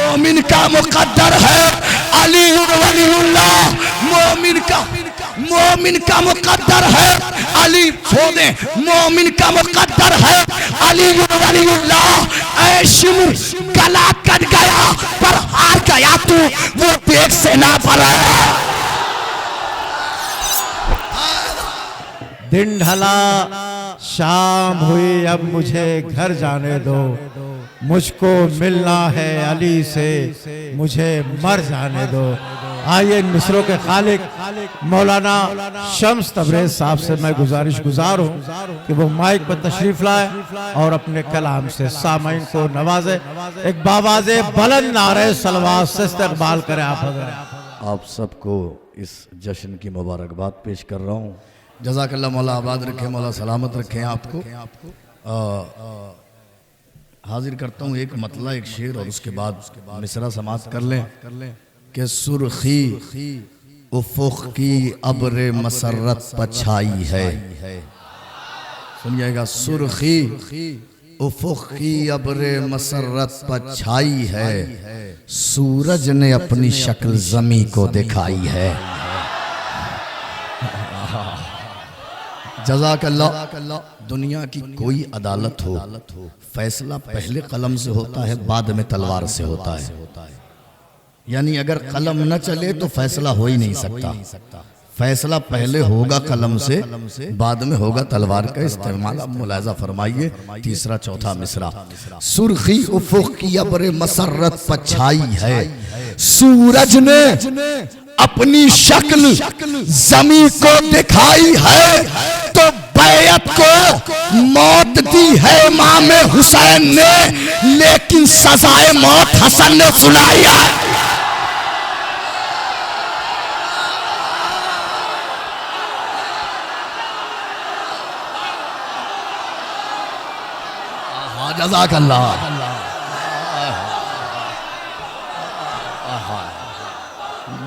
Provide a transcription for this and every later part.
मोमिन का मुकद्दर है अली वलीउल्लाह। मोमिन का मुकद्दर है अली। छोड़े, मोमिन का मुकद्दर है अली वलीउल्लाह। ऐ शिमर गला कट गया पर हार गया तू, वो देख से ना पड़ा। दिन ढला, शाम हुई, अब मुझे घर जाने दो। मुझको मिलना है अली से, मुझे मर जाने दो। आइए इन मिसरों के खालिक मौलाना शम्स तबरेज साहब से मैं गुजार हूँ कि वो माइक पर तशरीफ लाए और अपने कलाम से सामाइन को नवाजे। एक बावाज़े बुलंद नारे सलवात से इस्तकबाल करें आप हज़रात। आप सबको इस जश्न की मुबारकबाद पेश कर रहा हूँ। जज़ाकल्लाह, मौला आबाद रखे, मौला सलामत रखे आपको। हाजिर करता हूँ एक मतला, एक शेर और उसके बाद मिसरा समाप्त कर लें कि सुर्खी उफ़ुक़ की अब्र मसरत पछाई है। सुनिएगा, सुर्खी उफ़ुक़ की अब्र मसरत पछाई है, सूरज ने अपनी शक्ल ज़मी को दिखाई है। जज़ाकल्लाह। दुनिया की कोई अदालत हो, फैसला पहले कलम से होता है, बाद में तलवार से होता है। यानी अगर कलम न चले तो फैसला हो ही नहीं सकता। फैसला पहले होगा कलम से, बाद में होगा तलवार का इस्तेमाल। अब मुलाज़ा फरमाइए तीसरा चौथा मिसरा। सुर्खी उफ़ुक़ की अब्र मसरत पछाई है, सूरज ने अपनी शक्ल ज़मी को दिखाई है। तो बैयत को मौत दी है इमाम हुसैन ने, लेकिन सजाए मौत हसन ने सुनाई है। जज़ाकल्लाह।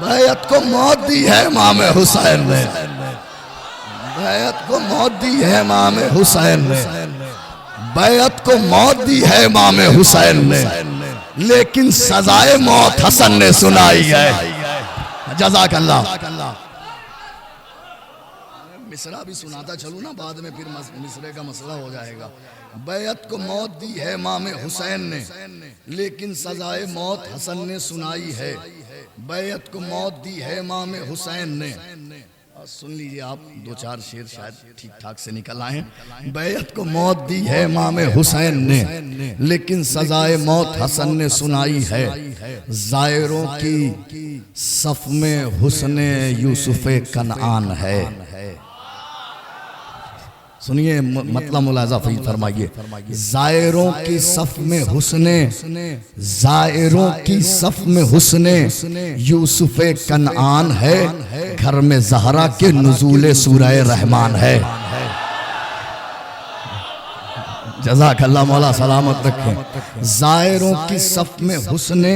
बैयत को मौत दी है इमाम हुसैन ने, बैयत को मौत दी है इमाम हुसैन ने, बैयत को मौत दी है इमाम हुसैन ने, लेकिन सजाए मौत हसन ने सुनाई है। जज़ाकल्लाह। मिसरा भी सुनाता चलूँ ना, बाद में फिर मिसरे का मसला हो जाएगा। बैयत को मौत दी है इमाम हुसैन ने, लेकिन सजाए मौत हसन ने सुनाई है। बैयत को मौत दी है इमाम हुसैन ने। सुन लीजिए आप, दो चार शेर शायद ठीक ठाक से निकल आए। बैयत को मौत दी है इमाम हुसैन ने, लेकिन सजाए मौत हसन ने सुनाई है। जायरों की सफ में हुस्ने यूसुफ़े कनआन है। सुनिए मतलब मुलाज़ा फरमाइए। जायरों की सफ में हुस्ने, जायरों की सफ में हुस्ने यूसुफ़े कनआन है, घर में ज़हरा के नुज़ूले सूरह रहमान है। जज़ाकल्लाह, मौला सलामत रखें। जायरों की सफ में हुस्ने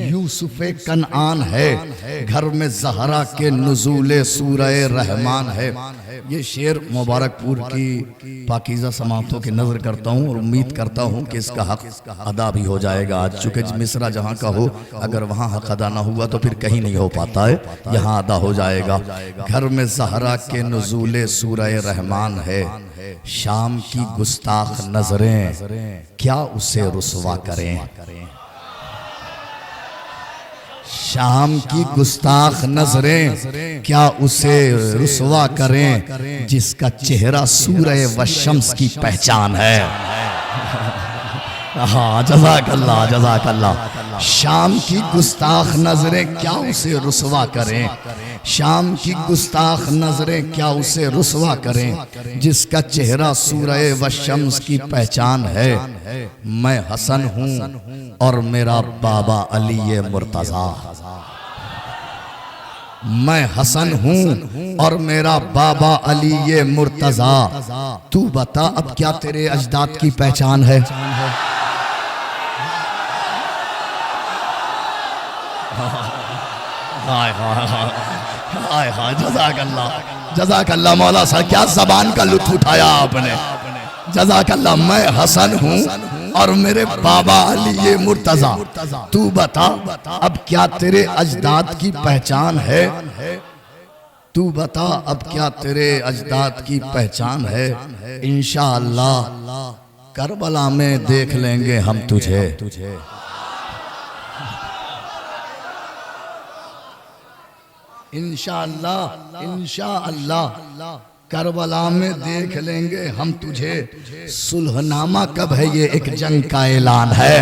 यूसुफ़े कनआन है, घर में ज़हरा के नुज़ूले सूरह रहमान है। ये शेर मुबारकपुर की पाकीज़ा समातों की नज़र करता हूँ और उम्मीद करता हूँ कि इसका हक अदा भी हो जाएगा आज। चूँकि मिसरा जहाँ का हो, अगर वहाँ हक अदा ना हुआ तो फिर कहीं नहीं हो पाता है, यहाँ अदा हो जाएगा। घर में ज़हरा के नुज़ूले सूरह रहमान है, शाम की गुस्ताख नजरें क्या उसे रुसवा करें। शाम की गुस्ताख नजरें क्या उसे रुसवा करें, जिसका चेहरा सूरह व शम्स की पहचान है। हाँ, जज़ाकल्लाह, जज़ाकल्लाह। शाम की गुस्ताख नजरें क्या उसे रुसवा करें, शाम की गुस्ताख नजरें क्या उसे रुसवा करें, जिसका चेहरा सूरह व शम्स की पहचान है। मैं हसन हूँ और मेरा बाबा अली मुर्तज़ा, मैं हसन हूँ और मेरा बाबा अली मुर्तज़ा। तू बता अब क्या तेरे अजदाद की पहचान है। हाय हाय हाय हाय, जज़ाकल्लाह, जज़ाकल्लाह मौला साहब, क्या ज़बान का लुत्फ़ उठाया आपने। जज़ाकल्लाह। मैं हसन हूँ और मेरे बाबा अली ये मुर्तजा, तू बता अब क्या तेरे अजदाद की पहचान है? तू बता अब क्या तेरे अजदाद की पहचान है? इंशाअल्लाह करबला में देख लेंगे हम तुझे। इंशाअल्लाह इंशाअल्लाह करबला में देख लेंगे हम तुझे। सुलहनामा कब है? ये एक जंग का ऐलान है।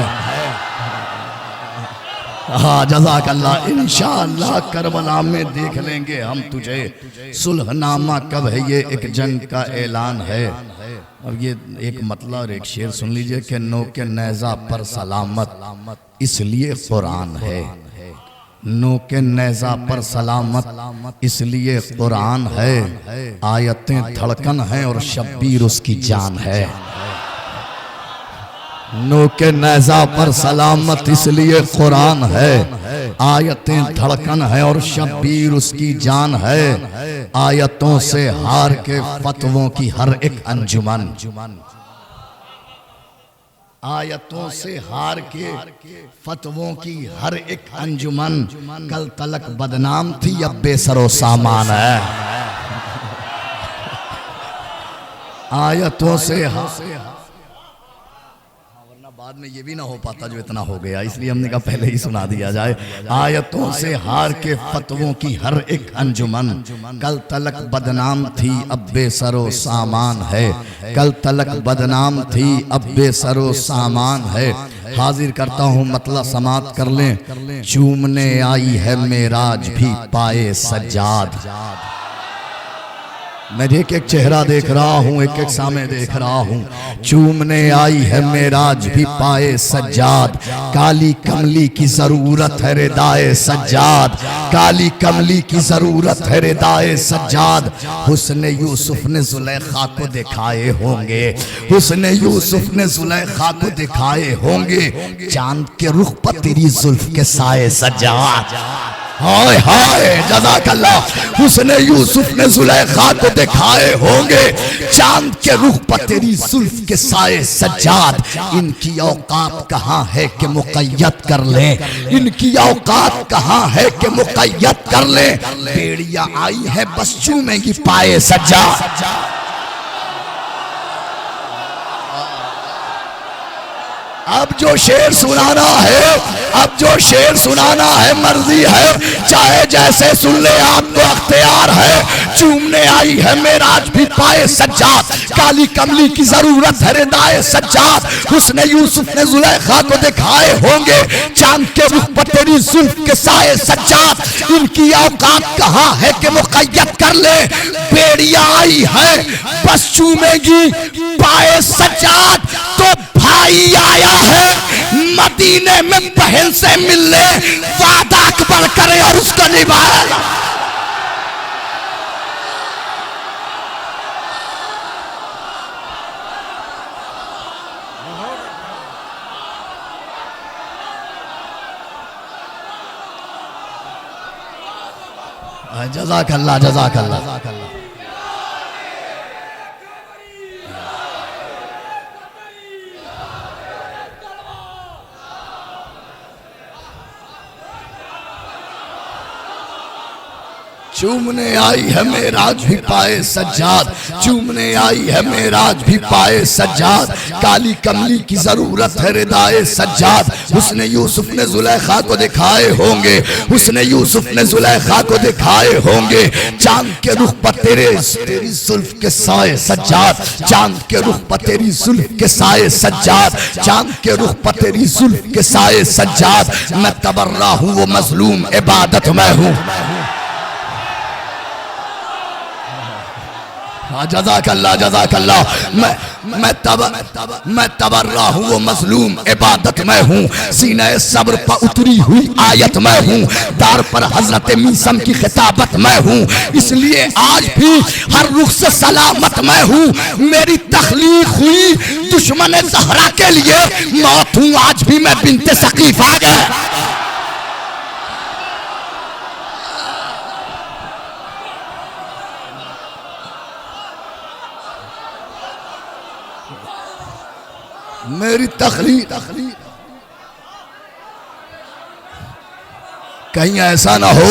हाँ जज़ाकल्लाह। इंशाअल्लाह करबला में देख लेंगे हम तुझे। सुलहनामा कब है? ये एक जंग का ऐलान है। अब ये एक मतलब और एक शेर सुन लीजिए कि नो के नेज़ा पर सलामत इसलिए कुरान है। नो के नेज़ा पर सलामत इसलिए कुरान है। आयतें धड़कन हैं और शब्बीर उसकी जान है। नो के नेज़ा पर सलामत इसलिए कुरान है। आयतें धड़कन है और शब्बीर उसकी जान है। आयतों से हार के फतवों की हर एक अंजुमन, आयतों से हार के फतवों की हर एक अंजुमन कल तलक बदनाम थी अब बेसरो सामान है। आयतों से बाद में ये भी ना हो पाता जो इतना हो गया, इसलिए हमने कहा पहले ही सुना दिया जाए। आयतों से हार के फतवों की हर एक अंजुमन कल तलक बदनाम थी अब बेसरो सामान है। कल तलक बदनाम थी अब बेसरो सामान है। हाजिर करता हूँ मतलब समात कर लें। चूमने आई है मेराज भी पाए सज्जाद। मैं एक एक चेहरा देख रहा हूँ, एक एक सामने देख रहा हूँ। चूमने आई है मेराज भी पाए सज्जाद। काली कमली की जरूरत है रिदाए सज्जाद। काली कमली की जरूरत है रिदाए सज्जाद। हुस्ने यूसुफ ने जुलेखा को दिखाए होंगे। हुस्ने यूसुफ ने जुलेखा को दिखाए होंगे। चांद के रुख पर तेरी जुल्फ के साए सज्जाद। हाय हाय जज़ाकल्लाह। हुस्ने यूसुफ ने जुलेखा को दिखाए होंगे। चांद के रुख पर तेरी जुल्फ के साए सज्जाद। इनकी औकात कहाँ है कि मुक़य्यद कर लें? इनकी औकात कहाँ है कि मुक़य्यद कर लें? बेड़ियां आई है बस चूमेंगी पाए सज्जाद। अब जो शेर सुनाना है, अब जो शेर सुनाना है मर्जी है, चाहे जैसे सुन ले आपको अख्तियार है। चूमने आई है मेराज भी पाए सज्जाद। काली कमली की जरूरत है रिदाए सज्जाद। हुस्ने यूसुफ ने जुलेखा को दिखाए होंगे। चांद के रुख पर तेरी जुल्फ के साए सज्जाद। इनकी औकात कहाँ है कि मुक़य्यद कर ले? बेड़ियां आई है बस चूमेगी पाए सज्जाद। तो भाई आया है मदीने में बहन से मिलने, वादा अकबर करे और उसको निभाए। जज़ाकल्लाह जज़ाकल्लाह। चूमने आई है मेराज भी पाए सज्जाद। चूमने आई है मेराज भी पाए सज्जाद। काली कमली की जरूरत है रिदाए सज्जाद। हुस्ने यूसुफ ने जुलेखा को दिखाए होंगे। हुस्ने यूसुफ ने जुलेखा को दिखाए होंगे। चांद के रुख पर तेरी जुल्फ के साए सज्जाद। चांद के रुख पर तेरी जुल्फ के साए सज्जाद। चांद के रुख पर तेरी जुल्फ के साए सज्जाद। मैं तबर्रा हूँ वो मजलूम इबादत मैं हूँ। जज़ाकल्लाह जज़ाकल्लाह। मैं तबर्रा हूँ वो मजलूम इबादत मैं हूँ। सीने सब्र पर उतरी हुई आयत मैं हूँ। दार पर हजरत मीसम की खिताबत मैं हूँ। इसलिए आज भी हर रुख से सलामत मैं हूँ। मेरी तख्लीक हुई दुश्मन ज़हरा के लिए। मौत हूँ आज भी मैं बिन्ते सकीफ आ गया। मेरी तकलीफ कहीं ऐसा ना हो,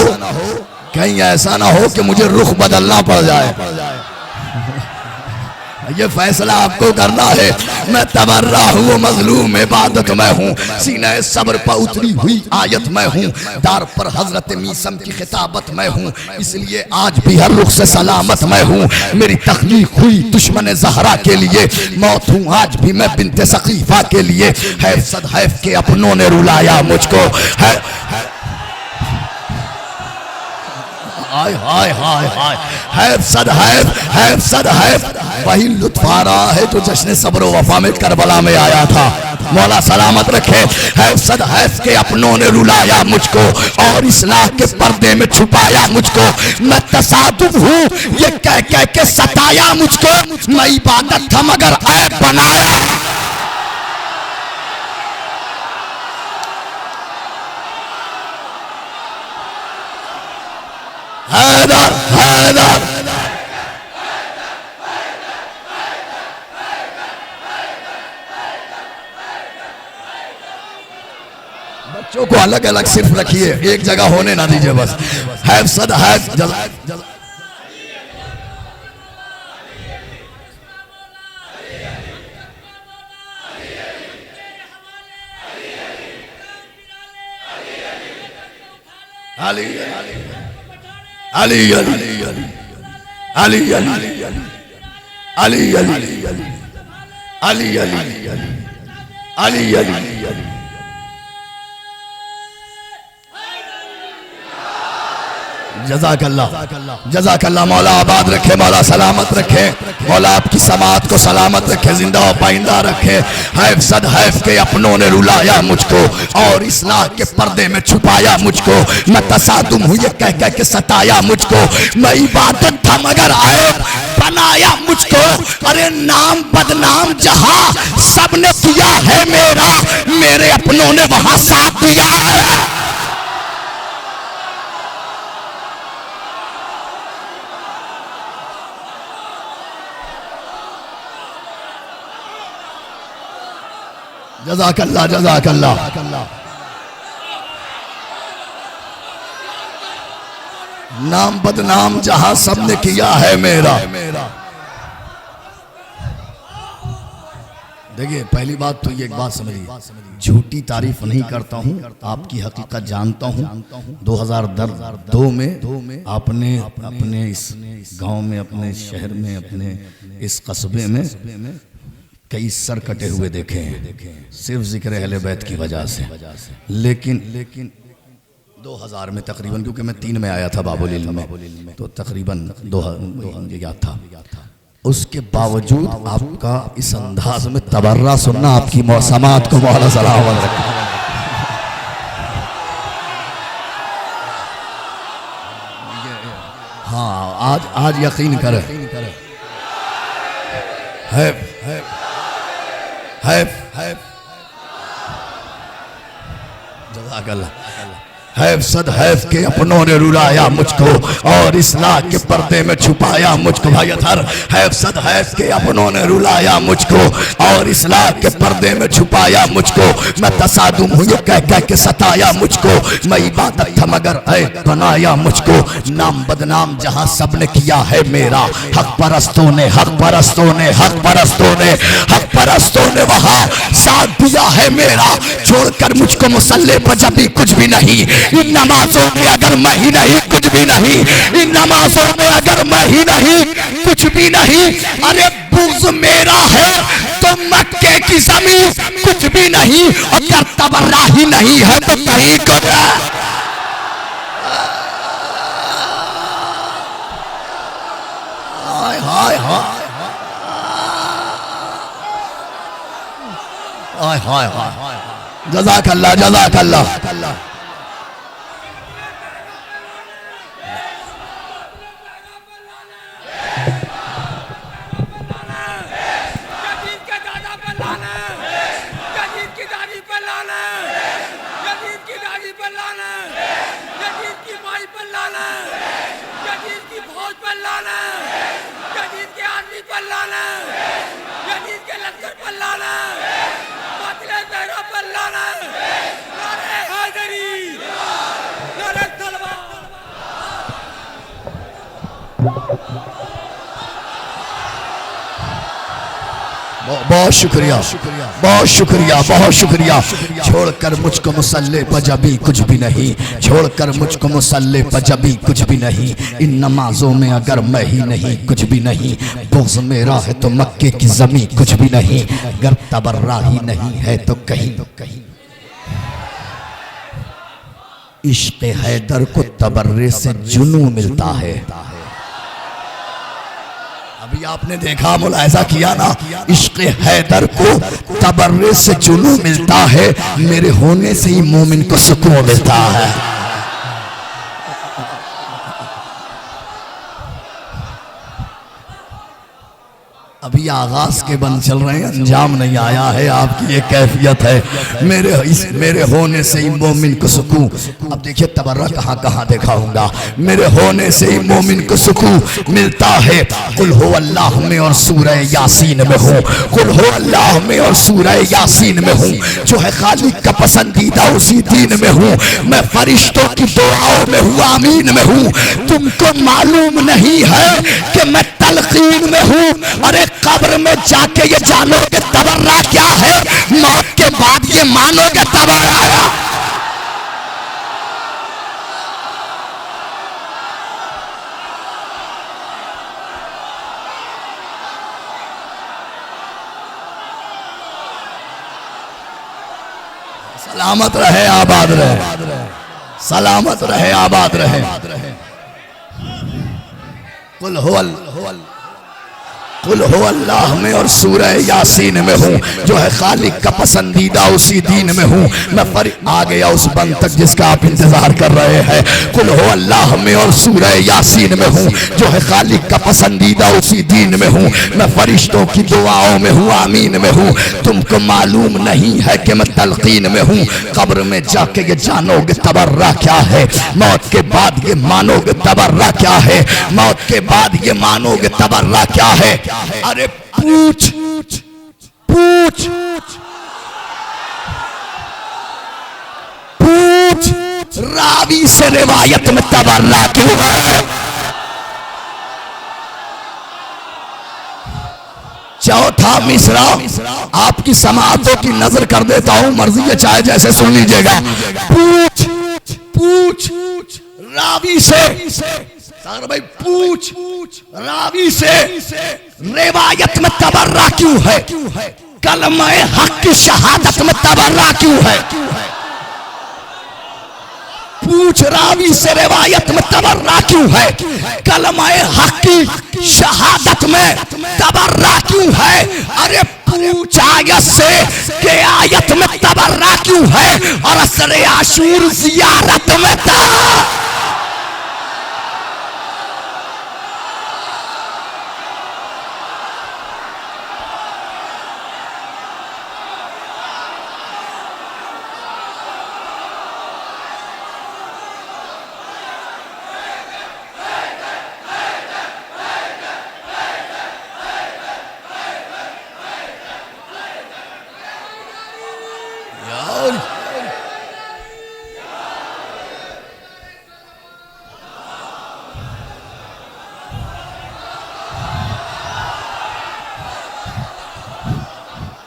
कहीं ऐसा ना हो कि मुझे रुख बदलना पड़ जाए। ये फैसला आपको करना है। मैं तबर्रा हूँ, मजलूम इबादत में हूँ, सीने सब्र पर उतरी हुई आयत में हूँ, दार पर हजरत मीसम की खिताबत में हूँ, इसलिए आज भी हर रुख से सलामत में हूँ। मेरी तख्लीक हुई दुश्मन ज़हरा के लिए, मौत हूँ आज भी मैं बिन्ते सकीफा के लिए। है सद हैफ के अपनों ने रुलाया मुझको, है हाय हाय हाय हाय, हैफ सद हैफ वही लुत्फ आ रहा है जो जश्न सब्र वफा में करबला में आया था। मौला सलामत रखे। हैफ सद हैफ के अपनों ने रुलाया मुझको और इस्लाह के पर्दे में छुपाया मुझको। मैं तसादुफ हूँ ये कह कह के सताया मुझको, मैं इबादत था मगर ऐब बनाया। हैदर हैदर बच्चों को अलग अलग सिर्फ रखिए, एक जगह होने ना दीजिए बस। हैफ सद हैफ अली अली अली अली अली अली अली अली अली अली जज़ाकल्लाह। मौला आबाद रखे, मौला सलामत रखे, मौला आपकी समात को सलामत रखे, जिंदा और पाइंदा रखे। हैफ सद हैफ के अपनों ने रुलाया मुझको और इस्लाह के पर्दे में छुपाया मुझको। मैं तसादुम हूँ ये कह कह के सताया मुझको, मैं इबादत था मगर ऐब बनाया मुझको। अरे नाम बदनाम जहां सबने किया है मेरा, मेरे अपनों ने वहां साथ दिया है। जज़ाकल्लाह जज़ाकल्लाह। नाम बदनाम जहां सबने किया है मेरा। देखिए पहली बात तो ये एक बात समझिए, झूठी तारीफ नहीं करता हूँ, आपकी हकीकत जानता हूँ। 2002 में आपने अपने इस गांव में, अपने शहर में, अपने इस कस्बे में कई सर कटे हुए देखे हैं सिर्फ जिक्र अहले बैत की वजह से। लेकिन 2000 में तकरीबन, क्योंकि मैं 3 में आया था बाबुल इल्म में, तो तकरीबन 2000 याद था। उसके बावजूद आपका इस अंदाज में तबर्रा सुनना, आपकी मौसमात को मौला सलामत रखे। हाँ आज यकीन करें, जज़ाकल्लाह। हैफ सद हैफ के अपनों ने रुलाया मुझको और इस्लाह के पर्दे में छुपाया मुझको। भाई अथर, हैफ सद हैफ के अपनों ने रुलाया मुझको और इस्लाह के पर्दे में छुपाया मुझको। मैं तसादुम हूँ ये कह कह के सताया मुझको, मैं इबादत था मगर ऐब बनाया मुझको। नाम बदनाम जहाँ सबने किया है मेरा, हक परस्तों ने हक परस्तों ने हक परस्तों ने हक परस्तों ने वहाँ साथ दिया है मेरा। छोड़कर मुझको मुसल्ले पर जब भी कुछ भी नहीं, इन नमाजों में अगर मैं ही नहीं कुछ भी नहीं, इन नमाजों में अगर मैं ही नहीं कुछ भी नहीं। अरे बुग़्ज़ मेरा है तो मक्के की ज़मीन कुछ भी नहीं, अगर तबर्रा ही नहीं है तो कहीं को हाय हाय हाय हाय हाय। जज़ाकल्लाह जज़ाकल्लाह। बहुत शुक्रिया, बहुत शुक्रिया, बहुत शुक्रिया। छोड़कर मुझको मुसल्ले पर जबी कुछ भी नहीं, छोड़कर मुझको मुसल्ले पर जबी कुछ भी नहीं। इन नमाजों में अगर मैं ही नहीं कुछ भी नहीं, बुग़्ज़ मेरा है तो मक्के की ज़मीं कुछ भी नहीं। अगर तबर्रा ही नहीं है तो कहीं इश्क़ हैदर को तबर्रे से जुनू मिलता है। अभी आपने देखा, मुलाहिज़ा किया ना, इश्क़ हैदर को तबर्रे से जुनू मिलता है, मेरे होने से ही मोमिन को सुकून मिलता है। अभी आगाज के बंद चल रहे हैं, अंजाम नहीं आया है। आपकी ये कैफियत है, मेरे होने से ही मोमिन को सुकून। अब देखिए तबर्रा कहाँ कहाँ दिखाऊंगा। मेरे होने से ही मोमिन को सुकून मिलता है। कुल हो अल्लाह में और सूरह यासीन में हूँ, कुल हो अल्लाह में और सूरह यासीन में हूँ। जो है खालिक का पसंदीदा उसी दीन में हूँ। मैं फरिश्तों की दुआओं में हूँ, आमीन में हूँ। तुमको मालूम नहीं है कि मैं तलकीन में हूँ। अरे कब्र में जाके ये जानोगे तबर्रा क्या है, मौत के बाद ये मानोगे तबर्रा। सलामत रहे, आबाद रहे, सलामत रहे, आबाद रहे। कुल हो अल्लाह में और सूरह यासीन में हूँ। जो है खालिक का पसंदीदा उसी दीन में हूँ। मैं आ गया उस बंद तक जिसका आप इंतजार कर रहे हैं। कुल हो अल्लाह में और सूरह यासीन में हूँ। जो है खालिक का पसंदीदा उसी दीन में हूँ। मैं फरिश्तों की दुआओं में हूँ, आमीन में हूँ। तुमको मालूम नहीं है कि मैं तलकीन में हूँ। कब्र में जाके ये जानोगे तबर्रा क्या है, मौत के बाद ये मानोगे तबर्रा क्या है, मौत के बाद ये मानोगे तबर्रा क्या है। अरे पूछ पूछ पूछ रावी से रिवायत में तबर्रा क्यों है। चौथा मिसरा आपकी समातों की नजर कर देता हूं, मर्जी है चाहे जैसे सुन लीजिएगा। पूछ पूछ रावी से, सागर भाई पूछ रावी से रिवायत में तबर्रा क्यों है, कलमा हक की शहादत में तबर्रा क्यों है। पूछ रावी से रिवायत में तबर्रा क्यों है, कलमा हक की शहादत में तबर्रा क्यों है। अरे पूछ आयत से के आयत में तबर्रा क्यों है, और असर आशूर जियारत में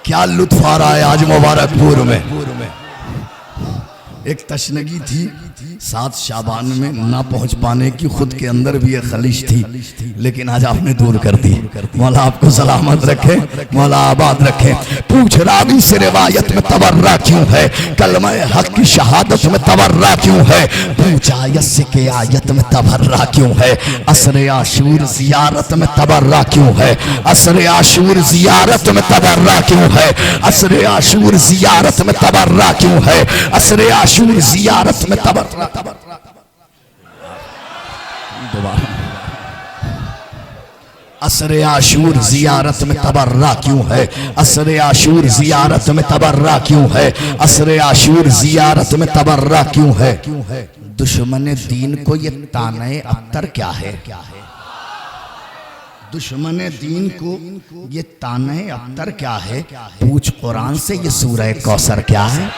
क्या लुत्फ आ रहा है आज मुबारकपुर में। एक तशनगी थी 7 शाबान में ना पहुंच पाने की, खुद के अंदर भी एक खलिश थी, लेकिन आज आपने दूर कर दी। मौला आपको सलामत रखे, मौला आबाद रखे। पूछ रावी से रिवायत में तबर्रा क्यों है, कलमा हक की शहादत में तबर्रा क्यों है। पूछ आयत से के आयत में तबर्रा क्यों है, असर आशूर जियारत में तबर्रा क्यों है, असर आशूर जियारत में तबर्रा क्यों है, असर आशूर जियारत में तबर्रा क्यों है, असर आशूर जियारत में तबर्रा। असर आशूर जियारत में तबर्रा क्यों है, असर आशूर जियारत में तबर्रा क्यों है, असर आशूर जियारत में तबर्रा क्यों है। दुश्मन दीन को ये ताने अख्तर क्या है, दुश्मन दीन को ये ताने अख्तर क्या है। पूछ कुरान से ये सूरह कौसर क्या है।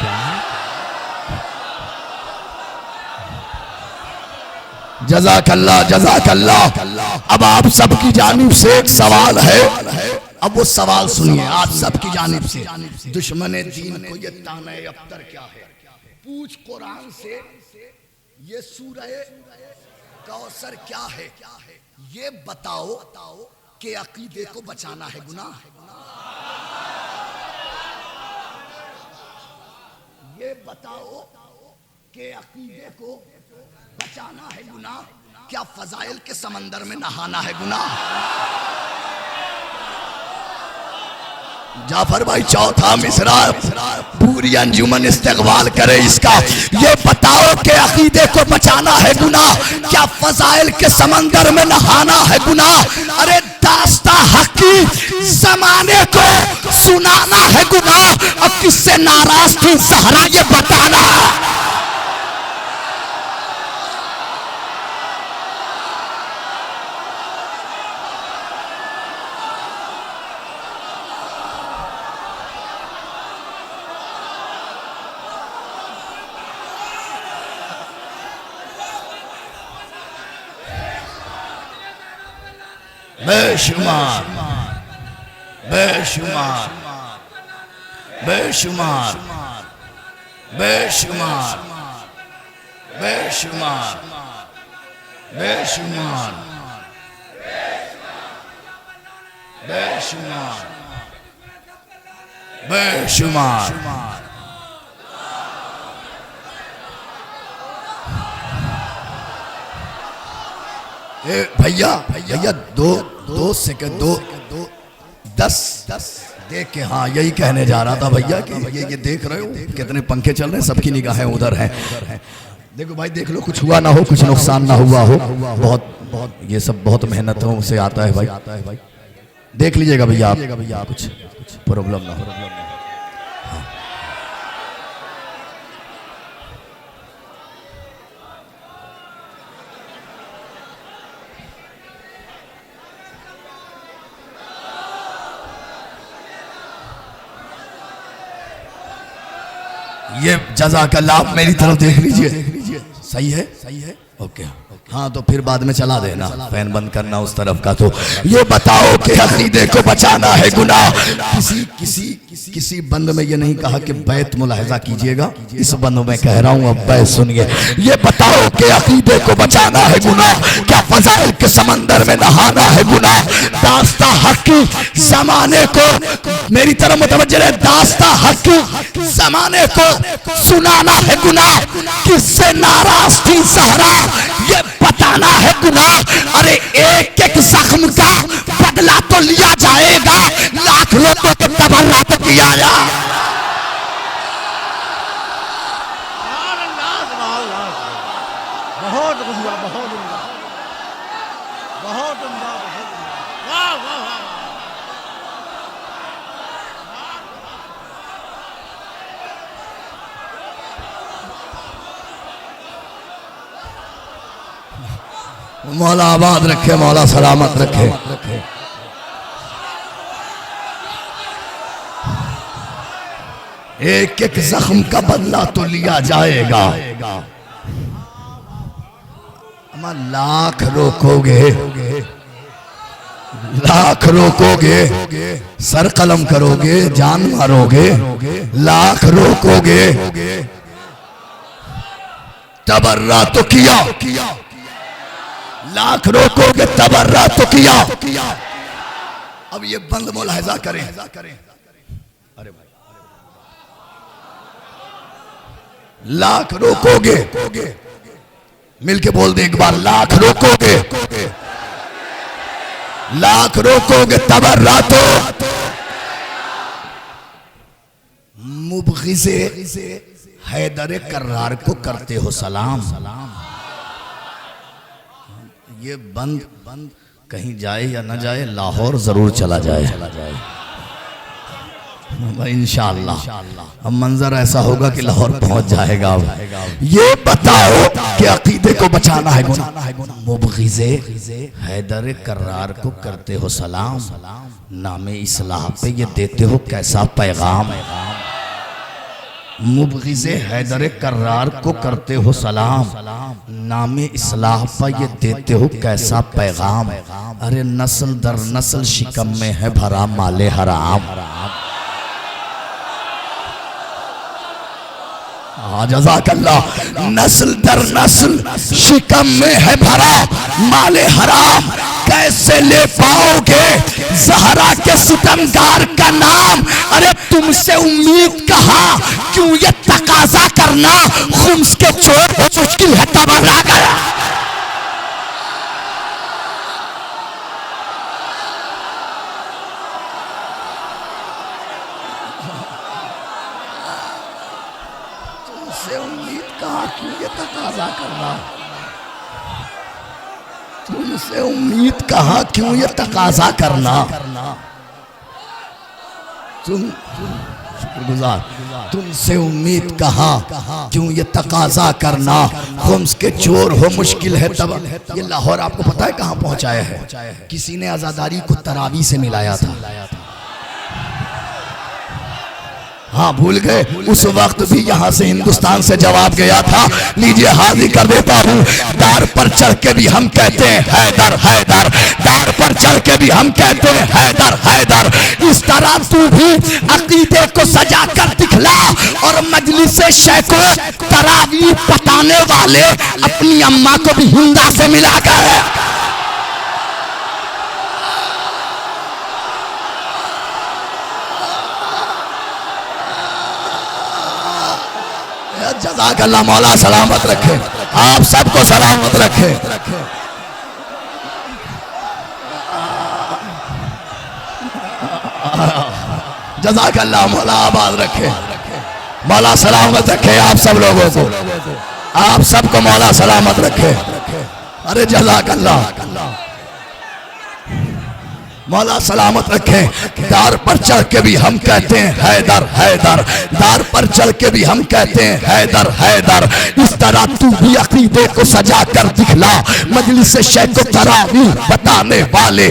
जज़ाकल्लाह जज़ाकल्लाह। अब आप सबकी जानिब से एक सवाल है, अब वो सवाल सुनिए आप सबकी जानिब से। दुश्मन दीन को ये ताने अफ्तर क्या है? पूछ कुरान से ये सूरह कौसर क्या है? ये बताओ कि अकीदे को बचाना है गुनाह? ये बताओ कि अकीदे को बचाना है गुनाह? क्या फजाइल के समंदर में नहाना है गुनाह? जाफर भाई चौथा मिसरा पूरी अंजुमन इस्तेगबाल करे इसका। ये बताओ कि अकीदे को बचाना है गुनाह? क्या फजाइल के समंदर में नहाना है गुनाह? अरे दास्ता हकी जमाने को सुनाना है गुनाह? अब किससे नाराज थी सहरा ये बताना। बेशुमार बेशुमार बेशुमार बेशुमार बेशुमार बेशुमार बेशुमार बेशुमार भैया भैया दो सेकंड 10 देख के, हाँ यही कहने जा रहा था भैया कि ये देख रहे हो कितने पंखे चल रहे हैं, सबकी निगाहें उधर हैं। देखो भाई देख लो, कुछ हुआ ना हो, कुछ नुकसान ना हुआ हो। बहुत ये सब बहुत मेहनतों से आता है भाई। देख लीजिएगा भैया आप, कुछ प्रॉब्लम ना हो। ये जज़ाकल्लाह, आप मेरी तरफ देख लीजिए। सही है ओके। हाँ तो फिर बाद में चला देना, फैन बंद करना उस तरफ का। तो ये बताओ कि अकीदे को बचाना है गुनाह? किसी बंद में ये नहीं कहा कि बैत मुलाहिजा कीजिएगा, इस बंद में कह रहा हूँ, अब बैत सुनिए। ये बताओ कि अकीदे को बचाना है गुनाह? क्या फजाइल के समंदर में नहाना है गुनाह? दास्ता हकी जमाने को, मेरी तरफ मुतवज्जह है, दास्ता हकी जमाने को सुनाना है गुनाह? किससे नाराज थी सहरा ये बताना है गुनाह? अरे एक एक जख्म का बदला तो लिया जाएगा, लाख लोगों को तबर्रा तो किया जा। बहुत उम्दा, बहुत उम्दा, बहुत उम्दा, वाह वाह वाह। मौला आबाद रखे, मौला सलामत रखे। एक एक जख्म का बदला तो लिया जाएगा। लाख रोकोगे, सर कलम करोगे, जान मारोगे, लाख रोकोगे, तबर्रा तो किया, लाख रोकोगे, तबर्रा तो किया। अब ये बंद मुलाहिजा करें। अरे भाई, लाख रोकोगे, मिलके बोल दे एक बार, लाख रोकोगे, लाख रोकोगे, तबर्रा तो। मुबग़िज़े हैदर कर्रार को करते हो सलाम। ये बंद कहीं जाए या न जाए, लाहौर जरूर चला जाए इंशाअल्लाह। अब मंजर ऐसा होगा कि लाहौर पहुंच जाएगा। ये बताओ कि अकीदे को बचाना है गुनाह? मुबग़िज़े हैदर कर्रार को करते हो सलाम, नामे इस्लाह पे ये देते हो कैसा पैगाम? मुबग़िज़े हैदर कर्रार को करते हो सलाम, नामे इस्लाह पर ये देते हो कैसा पैगाम। अरे नस्ल दर नस्ल शिकम में है भरा माले हराम। जज़ाकल्लाह। नस्ल दर नस्ल शिकम में है भरा माले हराम, कैसे ले पाओगे ज़हरा के सितमगार का नाम। अरे तुमसे उम्मीद कहा क्यों ये तकाजा करना, खुम्स के चोर हो मुश्किल है तबारा गया। तुमसे उम्मीद कहा क्यों ये तकाजा करना, तुमसे उम्मीद कहा क्यों ये तकाजा करना। तुम शुक्रगुजार, तुमसे उम्मीद कहा क्यों ये तकाजा करना, खुम्स के चोर हो मुश्किल है तब। ये लाहौर आपको पता है कहाँ पहुंचाया है? किसी ने आज़ादारी को तरावी से मिलाया था। हाँ भूल गए, उस वक्त भी यहाँ से हिंदुस्तान से जवाब गया था। लीजिए हाजिर कर देता हूँ। दार पर चढ़ के भी हम कहते हैं हैदर हैदर, दार पर चढ़ के भी हम कहते हैं हैदर हैदर। इस तरह तू भी अकीदे को सजा कर दिखला और मजलिस शेखों तरावी पटाने वाले अपनी अम्मा को भी हिंदा से मिला कर। जज़ाकल्लाह, मौला सलामत रखे, आप सबको सलामत रखे। जज़ाकल्लाह, मौला आबाद रखे, मौला सलामत रखे आप सब लोगों को, आप सबको मौला सलामत रखे। अरे जज़ाकल्लाह, मौला सलामत रखे। दार पर चढ़ के भी हम कहते हैं हैदर हैदर, दार पर चढ़ के भी हम कहते हैं हैदर हैदर। इस तरह तू भी अकीदे को सजा कर दिखला, मजलिस शेख को तरावी बताने वाले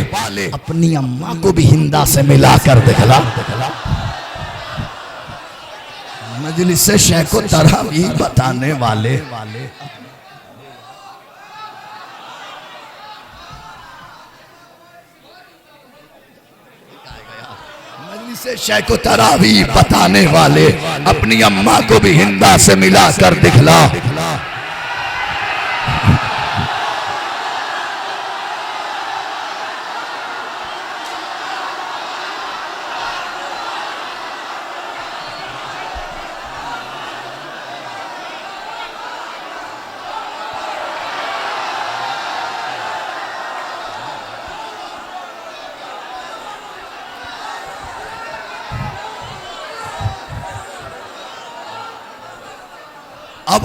अपनी अम्मा को भी हिंदा से मिला कर दिखला। मजलिस शेख को तरावी बताने वाले से शेख को तरावी बताने वाले अपनी अम्मा को भी हिंदा से मिला कर दिखला।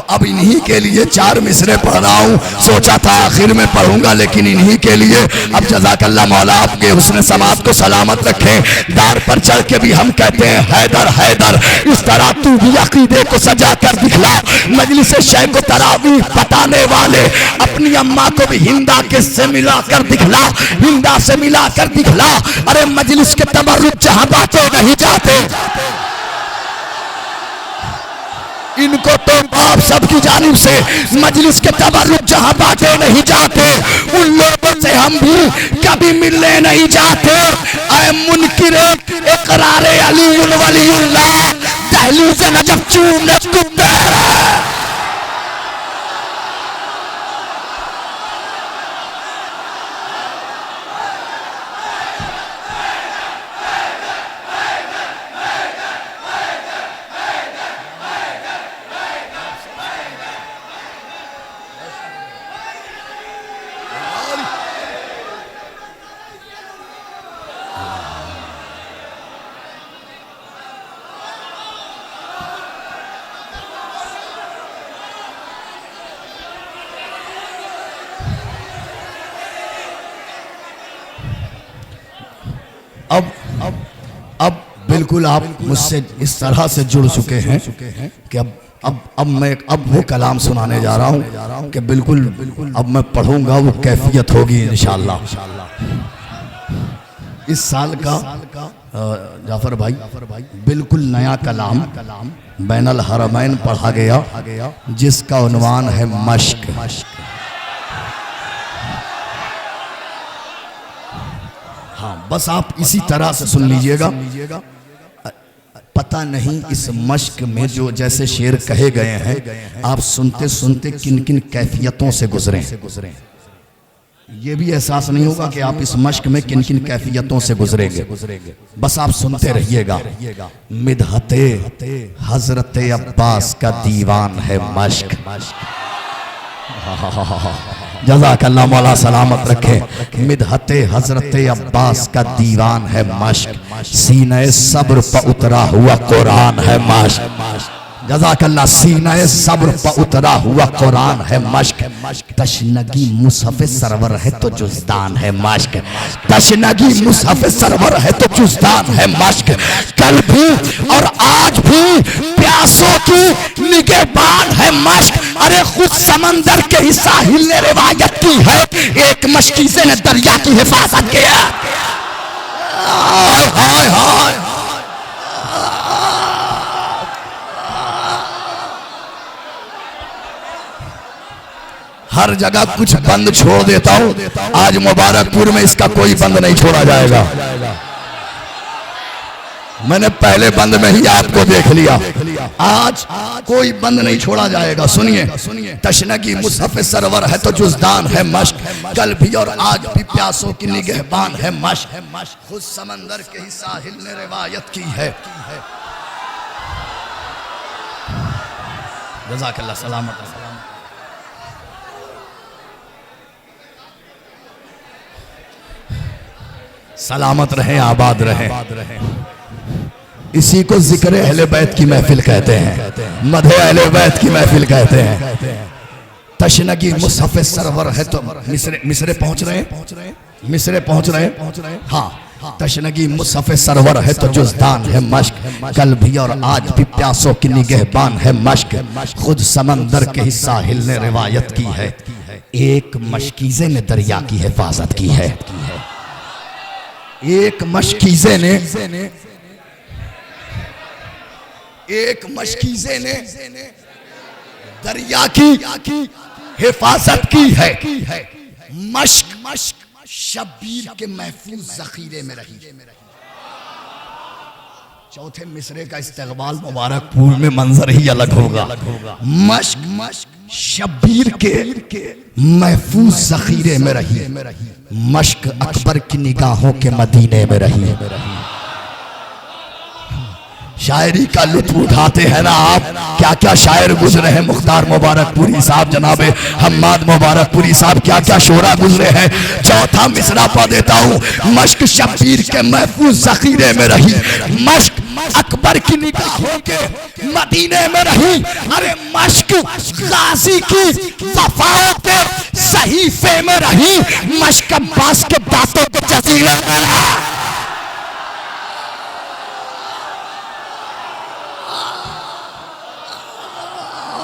अब इन्हीं के लिए 4 मिसरे पढ़ रहा हूँ। सोचा था आखिर में पढ़ूंगा, लेकिन इन्हीं के लिए। अब जज़ाकल्लाह, मौला आपके हुस्न समात को सलामत रखें। दार पर चढ़ के भी हम कहते हैं हैदर हैदर। इस तरह तू भी अकीदे को सजा कर दिखला, मजलिस शेख को तरावी बताने वाले अपनी अम्मा को भी हिंदा के से मिला कर दिखला, हिंदा से मिला कर दिखला। अरे मजलिस के तबर्रुक जहाँ बातें नहीं जाते, इनको तो आप सबकी जानिब से मजलिस के तबर्रुक जहाँ बातें नहीं जाते, उन लोगों से हम भी कभी मिलने नहीं जाते। ऐ मुनकिरे इकरारे अली वलीउल्लाह, दहलीज़ नजफ चूमने कुत्ते। अब बिल्कुल आप मुझसे इस तरह से जुड़ चुके हैं कि अब वो कलाम सुनाने जा रहा हूँ कि बिल्कुल अब मैं पढ़ूंगा, वो कैफियत होगी इंशाअल्लाह। इस साल का जाफर भाई बिल्कुल नया कलाम बैनल हरमैन पढ़ा गया जिसका उन्वान है मश्क। हाँ बस आप इसी तरह से सुन लीजिएगा। पता नहीं इस मश्क में जो जैसे शेर कहे गए हैं आप सुनते सुनते किन किन कैफियतों से गुजरे, ये भी एहसास नहीं होगा कि आप इस मश्क में किन किन कैफियतों से गुजरेंगे। बस आप सुनते रहिएगा। मिदहते हजरत अब्बास का दीवान है मश्क। जज़ाकल्लाह मौला सलामत रखे। मिदहते हजरत अब्बास का दीवान है मश्क, सीने सब्र पर उतरा हुआ कुरान है मश्क। जज़ाकल्लाह। सीने सब्र पर उतरा हुआ कुरान है मश्क। तशनगी मुसहफ़ सरवर है तो जुज़दान है मश्क। तशनगी मुसहफ़ सरवर है तो जुज़दान है मश्क। कल भी और आज भी प्यासों की निगहबान है मश्क। अरे खुद समंदर के ही साहिल ने रिवायत की है, एक मशकीज़े ने दरिया की हिफाजत की है। हाय हाय हर जगह कुछ बंद छोड़ देता हूं, आज मुबारकपुर में इसका कोई बंद नहीं छोड़ा जाएगा। मैंने पहले बंद में ही आपको देख लिया, आज कोई बंद नहीं छोड़ा जाएगा। सुनिए। तशनगी मुसहफ़ सरवर है तो जुज़दान है मश्क, कल भी और आज भी प्यासों की निगहबान है मश्क। खुद समंदर के ही साहिल ने रिवायत की है। जज़ाकल्लाह सलामत। सलामत रहे, आबाद रहे। इसी को जिक्र अहले बैत की महफिल कहते हैं, मदह अहले बैत की महफिल कहते हैं। तशनगी मुसहफ़ सरवर है तो मिसरे पहुंच रहे हैं। हाँ तशनगी मुसहफ़ सरवर है तो जुज़दान है मश्क, कल भी और आज भी प्यासों की निगहबान है मश्क। खुद समंदर के ही साहिल ने रिवायत की है, एक मशकीज़े ने दरिया की हिफाजत की है। एक मशकीज़े ने दरिया की हिफाजत की है। मश्क शब्बीर के महफूज ज़ख़ीरे में रही। चौथे मिसरे का इस्तक़बाल मुबारकपुर में मंजर ही अलग होगा। मश्क शब्बीर के महफूज ज़ख़ीरे में रही। मश्क अकबर की निगाहों के मदीने में रही। शायरी का लुत्फ उठाते हैं ना आप, क्या क्या शायर गुजरे हैं। मुख्तार मुबारकपुरी साहब, जनाबे हम्माद मुबारकपुरी साहब, क्या क्या शोरा गुजरे हैं। चौथा मिसरा पा देता हूँ। मश्क शब्बीर के महफूज ज़ख़ीरे में रही, मश्क अकबर की निगाहों के मदीने में रही। अरे मश्क गाजी की वफाओं के सहीफे में रही। मश्क अब्बास के दांतों के जज़ीरे में रहा।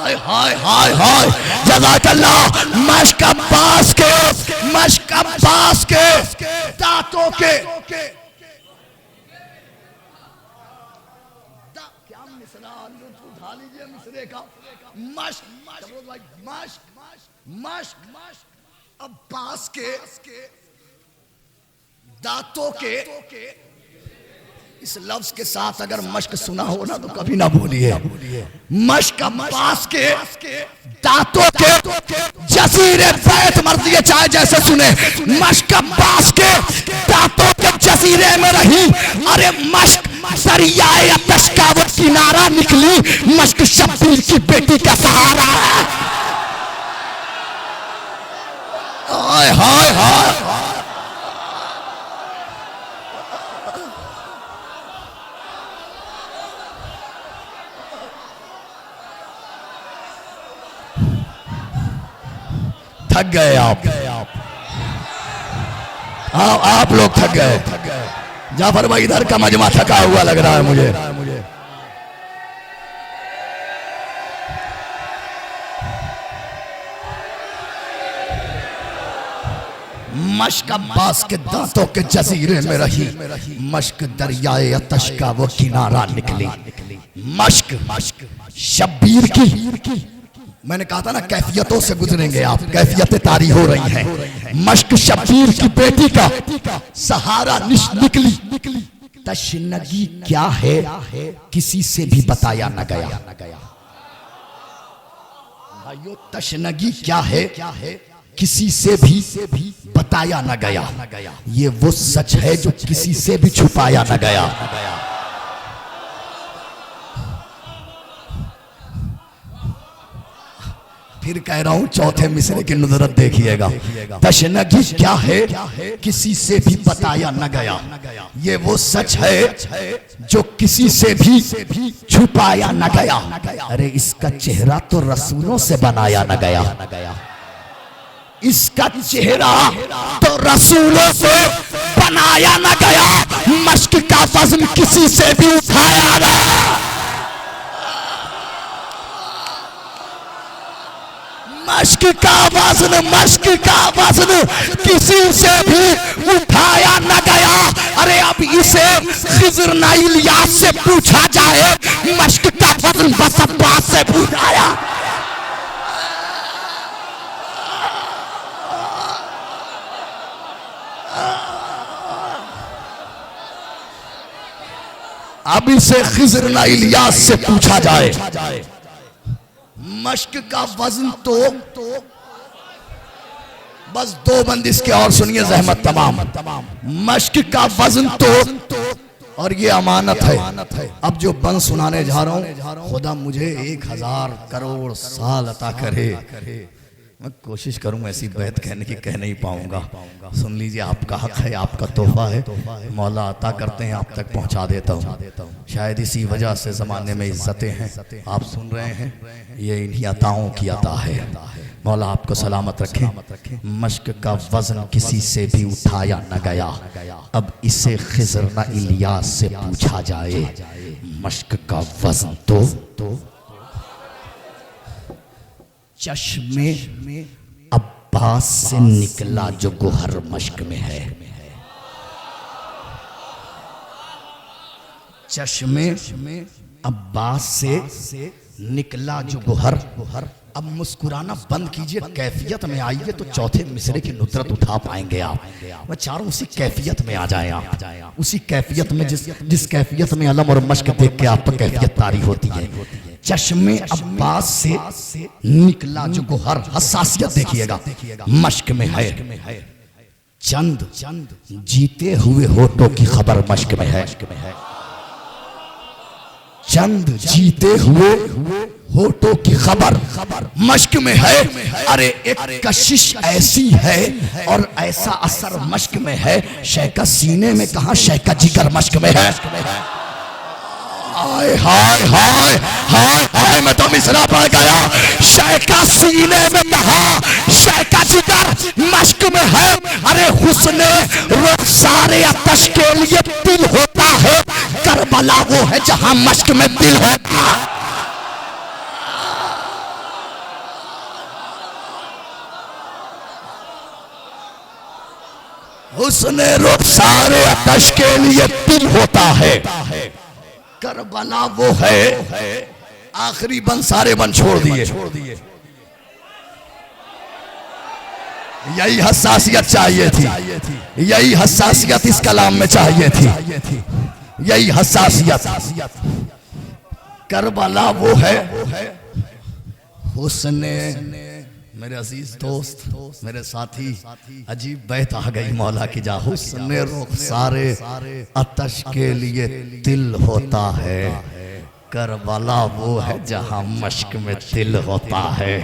हाय हाय हाय जज़ाकल्लाह। मश्क अब्बास के दांतों के क्या मिसरा उठा लीजिए मिसरे का। मश्क अब्बास के दांतों के। इस लफ्ज के साथ अगर मश्क सुना हो ना तो कभी ना भूलिए। मश्क अब्बास के दांतों के जज़ीरे बैत मर्दिए चाहे जैसे सुने। मश्क अब्बास के दांतों के जज़ीरे में रही। अरे मश्क दरियाए अतश का वो किनारा निकली। मश्क शब्बीर की बेटी का सहारा है। हाय हाय हाय थक गए आप लोग थक गए। जाफर भाई इधर का मजमा थका हुआ लग रहा है मुझे। मश्क अब्बास के दांतों के जजीरे में रही, मश्क दरियाए अतश का वो किनारा निकली। मश्क शब्बीर की, मैंने कहा था ना कैफियतों से गुजरेंगे आप, कैफियतें तारी हो रही हैं। मश्क शब्बीर की बेटी का सहारा निकली। तशनगी क्या है किसी से भी बताया न गया। भाइयों तशनगी क्या है किसी से भी बताया न गया। ये वो सच है जो किसी से भी छुपाया न गया। फिर कह रहा हूं चौथे मिसरे की नुजरत देखिएगा। तशनगी क्या है किसी से भी बताया न गया, ये वो सच है जो किसी से भी छुपाया न गया। अरे इसका चेहरा तो रसूलों से बनाया न गया, इसका चेहरा तो रसूलों से बनाया न गया। मश्क का वज़न किसी से भी उठाया न गया। मश्क का वज़न किसी से भी उठाया न गया। अरे अब इसे खिज़र न इलियास से पूछा जाए, मश्क का वज़न बस अब्बास से पूछाया। अब इसे खिज़र न इलियास से पूछा जाए, मश्क का वजन तो बस दो बंद इसके और सुनिए जहमत तमाम। मश्क का वजन तो और ये अमानत है। अब जो बंद सुनाने जा रहा हूं, खुदा मुझे 1000 करोड़ साल अता करे। मैं कोशिश करूं ऐसी बैत कहने की कह नहीं पाऊंगा। सुन लीजिए, आपका हक है, आपका तोहफा है, मौला अता करते हैं, आप तक पहुंचा देता हूं। शायद इसी वजह से ज़माने में इज्जतें हैं, आप सुन रहे हैं, ये इन्हीं अताओं की अता है। मौला आपको सलामत रखें। मश्क का वज़न किसी से भी उठाया न गया, अब इसे खिज़र न इलियास से पूछा जाए। मश्क का वज़न तो चश्मे अब्बास से निकला जो गोहर मश्क में है। चश्मे अब्बास से निकला जो गोहर। अब मुस्कुराना बंद कीजिए, कैफियत में आइए तो चौथे मिसरे की नुसरत उठा पाएंगे आप। मैं चारों उसी कैफियत में आ जाए आप, उसी कैफियत में जिस कैफियत में अलम और मश्क देख के आप पर कैफियत तारी होती है। चश्मे अब्बास से निकला जो गोहर, हसासियत देखिएगा, मश्क में है। चंद जीते हुए होठों की खबर मश्क में है। चंद जीते हुए होठों की खबर मश्क में है। अरे एक कशिश ऐसी है और ऐसा असर मश्क में है, शय का सीने में कहा, शय का जिगर मश्क में है। हाय हाय हाय हाय हाय, मैं तो मिसरा पड़ गया। शय का सीने में कहा, शय का जिगर मश्क में है। अरे हुस्ने रुखसारे अतश के लिए दिल होता है, करबला वो है जहां मश्क में दिल होता। हुस्ने रुखसारे अतश के लिए दिल होता है, करबला वो है। आखिरी बंद सारे बंद छोड़ दिए। यही हसासियत चाहिए थी, यही हसासियत इस कलाम में चाहिए थी, यही हसासियत। करबला वो है हुस्ने, मेरे अजीज दोस्त, मेरे साथी, अजीब बैत आ गई मौला की जा। हुस्ने रुखसारे अतश के लिए दिल होता है, करबला वो है जहां मश्क में दिल होता है।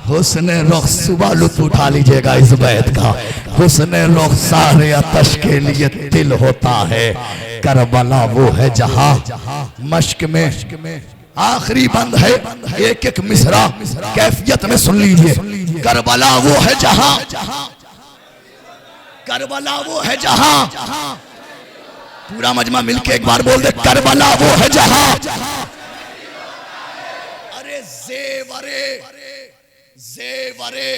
हुस्ने रुख, सुबह लुत्फ उठा लीजिएगा इस बैत का। हुस्ने रुखसारे अतश के लिए दिल होता है, करबला वो है जहां मश्क में। आखिरी बंद है, एक एक मिसरा कैफियत में सुन लीजिए। करबला वो है जहां, करबला वो है जहां, पूरा मजमा मिलके एक बार बोल दे, करबला वो है जहां। अरे जेवरे जेवरे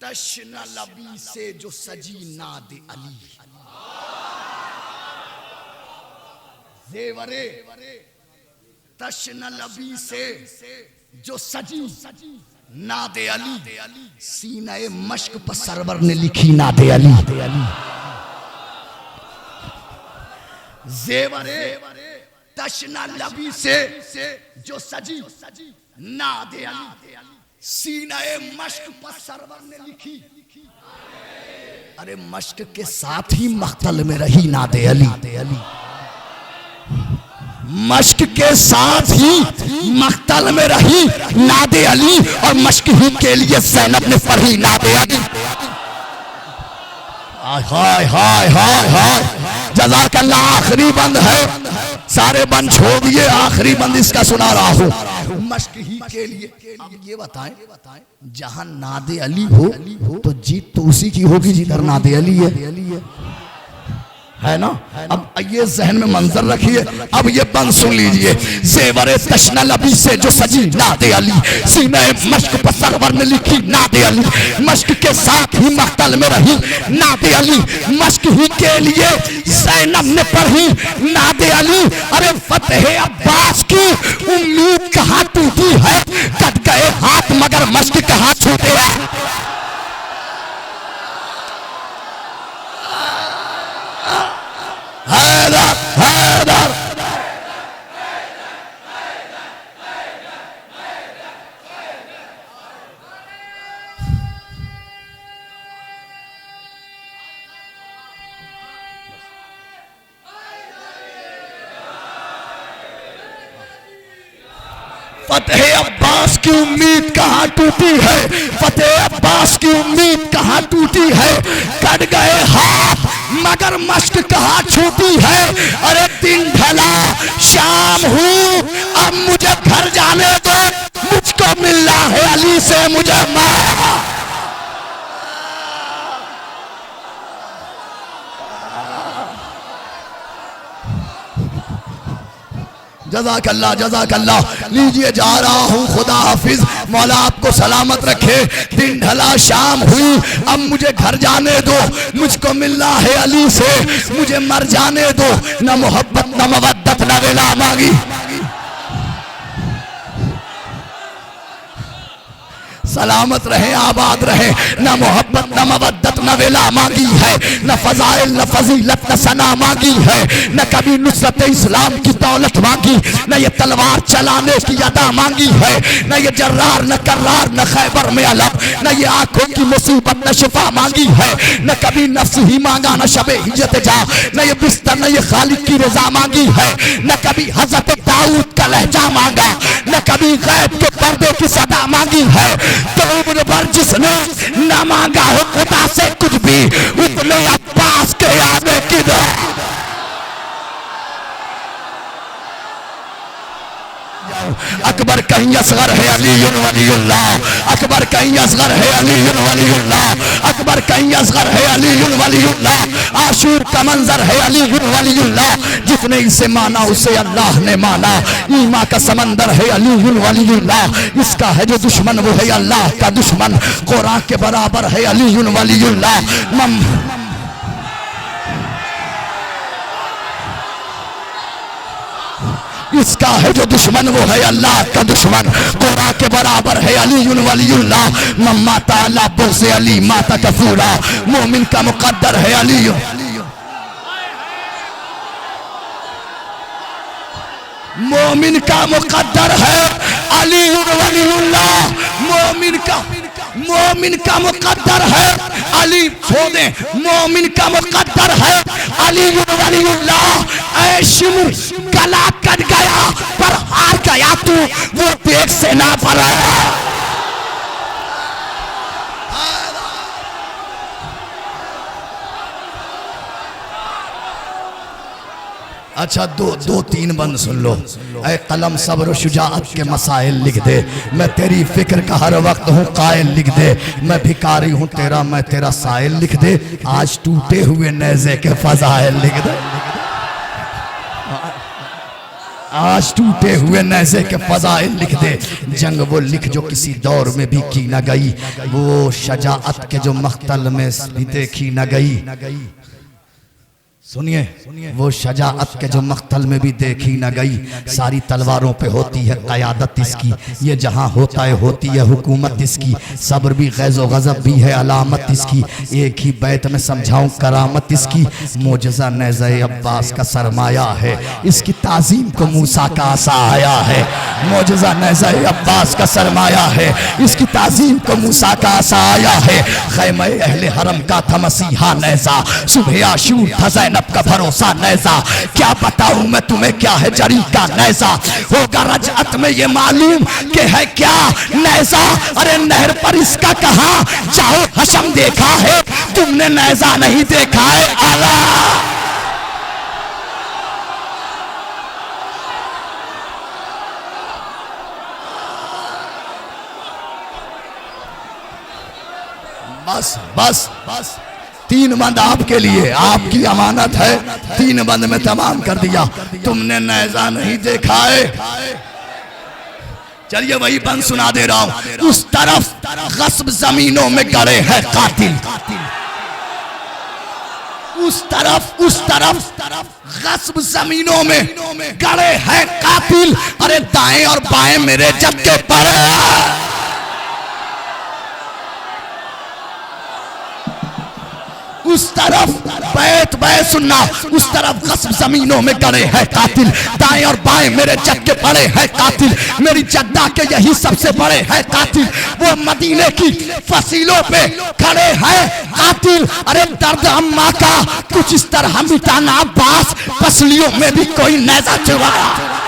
तश्न लबी से जो सजी नाद अली, जेवरे तश्न लबी से जो सजी नादे अली, सीने मश्क पर सरवर ने लिखी नादे अली। जेवरे तश्ना लबी से जो सजी नादे अली, सीने मश्क पर सरवर ने लिखी। अरे मश्क के साथ ही मख्तल में रही नादे अली, मश्क के साथ ही मख्तल में रही नादे अली, और मश्क ही के लिए ज़ैनब ने पढ़ी नादे अली। हाय हाय हाय हाय, जज़ाकल्लाह। आखिरी बंद है, सारे बंद छोड़ दिए, आखिरी बंद इसका सुना रहा हूं, मश्क ही के लिए। अब ये बताएं, जहां नादे अली हो तो जीत तो उसी की होगी जिधर नादे अली है ना। अब ये जहन में मंजर रखिए। अब ये बंद सुन लीजिए। ज़ेवरे तश्ना लबी से जो सजी नादे अली, सीने मश्क पर सरवर ने लिखी नादे अली, मश्क के साथ ही मख्तल में रही नादे अली, मश्क ही के लिए ज़ैनब ने पढ़ी नादे अली। अरे फतेह अब्बास की उम्मीद कहाँ टूटी है, कट गए हाथ मगर मश्क कहाँ छूटे हैं। हैदर हैदर फतेह अब्बास की उम्मीद कहाँ टूटी है, फतेह अब्बास की उम्मीद कहाँ टूटी है, कट गए हाथ मगर मश्क कहाँ छूटी है। अरे दिन ढला शाम हूँ, अब मुझे घर जाने दो, मुझको मिलना है अली से मुझे मार। जज़ाकल्लाह जज़ाकल्लाह। लीजिए जा रहा हूँ, खुदा हाफिज, मौला आपको सलामत रखे। दिन ढला शाम हुई, अब मुझे घर जाने दो, मुझको मिलना है अली से, मुझे मर जाने दो। न मोहब्बत न मवद्दत न वेला मांगी, सलामत रहे आबाद रहे। न मोहब्बत न मवद्दत न वेला मांगी है, न फजाइल न फजीलत न सना मांगी है, न कभी नुसरत इस्लाम की दौलत मांगी, न ये तलवार चलाने की अदा मांगी है, न ये जर्रार न कर्रार न खैबर में अलग, न ये आंखों की मुसीबत न शिफा मांगी है, न कभी नफ्स ही मांगा न शबे हिजत जा, न ये बिस्तर न ये खालिक की रजा मांगी है, न कभी हजरत दाऊद का लहजा मांगा, न कभी गैब के पर्दे की सदा मांगी है। तो उम्र भर जिसने न मांगा हो खुदा से कुछ भी, उतने अब्बास के आगे किधर। अकबर कहीं असगर है अली वलीउल्लाह, अकबर कहीं असगर है अली वलीउल्लाह, अकबर कहीं असगर है अली वलीउल्लाह। आशूर का मंजर है अली वलीउल्लाह, जिसने इसे माना उसे अल्लाह ने माना। ईमा का समंदर है अली वलीउल्लाह, इसका है जो दुश्मन वो है अल्लाह का दुश्मन। कुरान के बराबर है अली वलीउल्लाह। इसका है जो दुश्मन वो है अल्लाह का दुश्मन। कुरान के बराबर है अली वलीउल्लाह। मम्मा ताला बुग़्ज़ अली माता कफूरा, मोमिन का मुक़द्दर है अली। मोमिन का मुक़द्दर है अली वलीउल्लाह। मोमिन का मुक़द्दर है अली। छोड़ दे, मोमिन का मुक़द्दर है अली वलीउल्लाह। ऐ शिमर गला कट गया पर हार गया तू, वो देख से ना पड़ा। अच्छा दो तीन बंद सुन लो। ऐ कलम सब्र शुजाअत के मसाइल लिख दे, मैं तेरी फिक्र का हर वक्त हूँ कायल लिख दे। मैं भिखारी हूँ तेरा मैं तेरा साइल लिख दे, आज टूटे हुए नेज़े के फजाइल लिख दे। आज टूटे हुए नेज़े के फज़ाइल लिख दे, जंग वो लिख जो किसी दौर में भी की न गई, वो शजाअत के जो मख्तल में भी देखी न गई। सुनिए, वो शजाअत के जो मख्तल में भी देखी न गई। सारी तलवारों पे होती है क़यादत इसकी, ये जहाँ होता है होती है हुकूमत इसकी। सब्र भी ग़ैज़ व ग़ज़ब भी है अलामत इसकी, एक ही बैत में समझाऊँ करामत इसकी। मोजज़ा नेज़े अब्बास का सरमाया है, इसकी ताज़ीम को मूसा का आसा आया है। मोजज़ा नेज़े अब्बास का सरमाया है, इसकी ताज़ीम को मूसा का आसा आया है। ख़ैमे अहले हरम का था मसीहा नेज़ा, सुबह आशूर था ज़ैनब का भरोसा नेज़ा। क्या बताऊं मैं तुम्हें क्या है जरी का नेज़ा, होगा रजअत में ये मालूम कि है क्या नेज़ा। अरे नहर पर इसका कहा जाओ हशम देखा है, तुमने नेज़ा नहीं देखा है। आला बस बस बस, 3 बंद आपके लिए, आपकी अमानत है। 3 बंद में तमाम कर दिया। तुमने नेज़ा नहीं देखा है। चलिए वही बंद सुना दे रहा हूं। उस तरफ गस्ब जमीनों में गड़े हैं कातिल, उस तरफ गस्ब जमीनों में गड़े हैं कातिल। अरे दाएं और बाएं मेरे जब के पड़े। उस तरफ बैत बैत सुनना, उस तरफ गस्ब जमीनों में गड़े हैं कातिल, दाएं और बाएं मेरे जग के पड़े हैं कातिल। मेरी जद्दा के यही सबसे बड़े हैं कातिल, वो मदीने की फसीलों पे खड़े हैं कातिल। अरे दर्द अम्मा का कुछ इस तरह मिटाना अब्बास, फसलियों में भी कोई नेज़ा छुपाया।